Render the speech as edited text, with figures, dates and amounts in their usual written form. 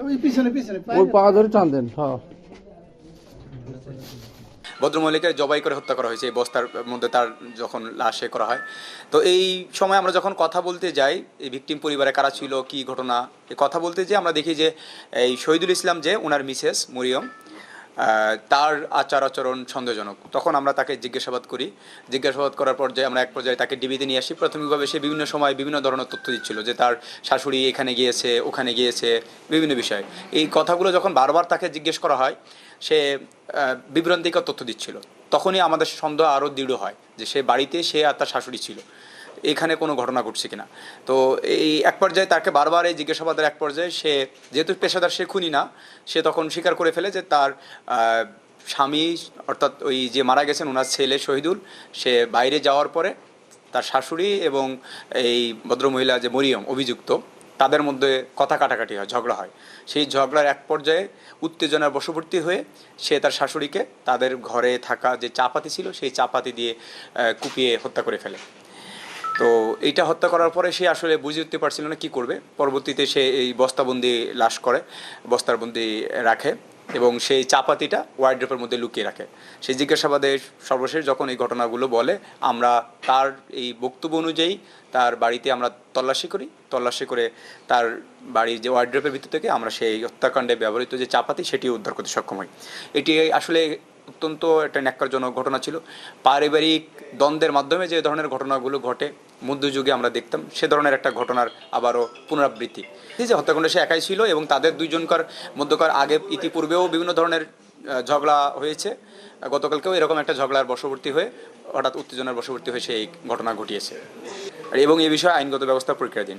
ওই পিছনে পিছনে ওই পা ধরে টান দেন। হ্যাঁ, ভদ্রমহিলাকে জবাই করে হত্যা করা হয়েছে এই বস্তার মধ্যে তার যখন লাশে করা হয়। তো এই সময় আমরা যখন কথা বলতে যাই এই ভিকটিম পরিবারে কারা ছিল কি ঘটনা এই কথা বলতে যেয়ে আমরা দেখি যে এই শহীদুল ইসলাম যে ওনার মিসেস মরিয়ম তার আচার আচরণ সন্দেহজনক। তখন আমরা তাকে জিজ্ঞাসাবাদ করি। জিজ্ঞাসাবাদ করার পর্যায়ে আমরা এক পর্যায়ে তাকে ডিবিতে নিয়ে আসি। প্রাথমিকভাবে সে বিভিন্ন সময় বিভিন্ন ধরনের তথ্য দিচ্ছিল যে তার শাশুড়ি এখানে গিয়েছে ওখানে গিয়েছে বিভিন্ন বিষয়। এই কথাগুলো যখন বারবার তাকে জিজ্ঞেস করা হয় সে বিভ্রান্তিকর তথ্য দিচ্ছিল। তখনই আমাদের সন্দেহ আরও দৃঢ় হয় যে সে বাড়িতে সে আর তার শাশুড়ি ছিল, এখানে কোনো ঘটনা ঘটছে কিনা। তো এই এক পর্যায়ে তাকে বারবার এই জিজ্ঞাসাবাদের এক পর্যায়ে সে যেহেতু পেশাদার সে খুনি না, সে তখন স্বীকার করে ফেলে যে তার স্বামী অর্থাৎ ওই যে মারা গেছেন ওনার ছেলে শহীদুল সে বাইরে যাওয়ার পরে তার শাশুড়ি এবং এই ভদ্রমহিলা যে মরিয়ম অভিযুক্ত তাদের মধ্যে কথা কাটাকাটি হয়, ঝগড়া হয়। সেই ঝগড়ার এক পর্যায়ে উত্তেজনার বশবর্তী হয়ে সে তার শাশুড়িকে তাদের ঘরে থাকা যে চাপাতি ছিল সেই চাপাতি দিয়ে কুপিয়ে হত্যা করে ফেলে। তো এইটা হত্যা করার পরে সে আসলে বুঝে উঠতে পারছিল না কী করবে। পরবর্তীতে সে এই বস্তাবন্দি লাশ করে, বস্তাবন্দি রাখে এবং সেই চাপাতিটা ওয়ার্ড্রপের মধ্যে লুকিয়ে রাখে। সেই জিজ্ঞাসাবাদে সর্বশেষ যখন এই ঘটনাগুলো বলে আমরা তার এই বক্তব্য অনুযায়ী তার বাড়িতে আমরা তল্লাশি করি। তল্লাশি করে তার বাড়ির যে ওয়ার্ড্রপের ভিতর থেকে আমরা সেই হত্যাকাণ্ডে ব্যবহৃত যে চাপাতি সেটি উদ্ধার করতে সক্ষম হই। এটি আসলে অত্যন্ত একটা ন্যাক্কারজনক ঘটনা ছিল। পারিবারিক দ্বন্দ্বের মাধ্যমে যে ধরনের ঘটনাগুলো ঘটে মধ্যযুগে আমরা দেখতাম সে ধরনের একটা ঘটনার আবারও পুনরাবৃত্তি। এই যে হত্যাকাণ্ড সে একাই ছিল এবং তাদের দুইজনকার মধ্যকার আগে ইতিপূর্বেও বিভিন্ন ধরনের ঝগড়া হয়েছে। গতকালকেও এরকম একটা ঝগড়ার বশবর্তী হয়ে হঠাৎ উত্তেজনার বশবর্তী হয়ে সেই ঘটনা ঘটিয়েছে এবং এই বিষয়ে আইনগত ব্যবস্থা প্রক্রিয়াধীন।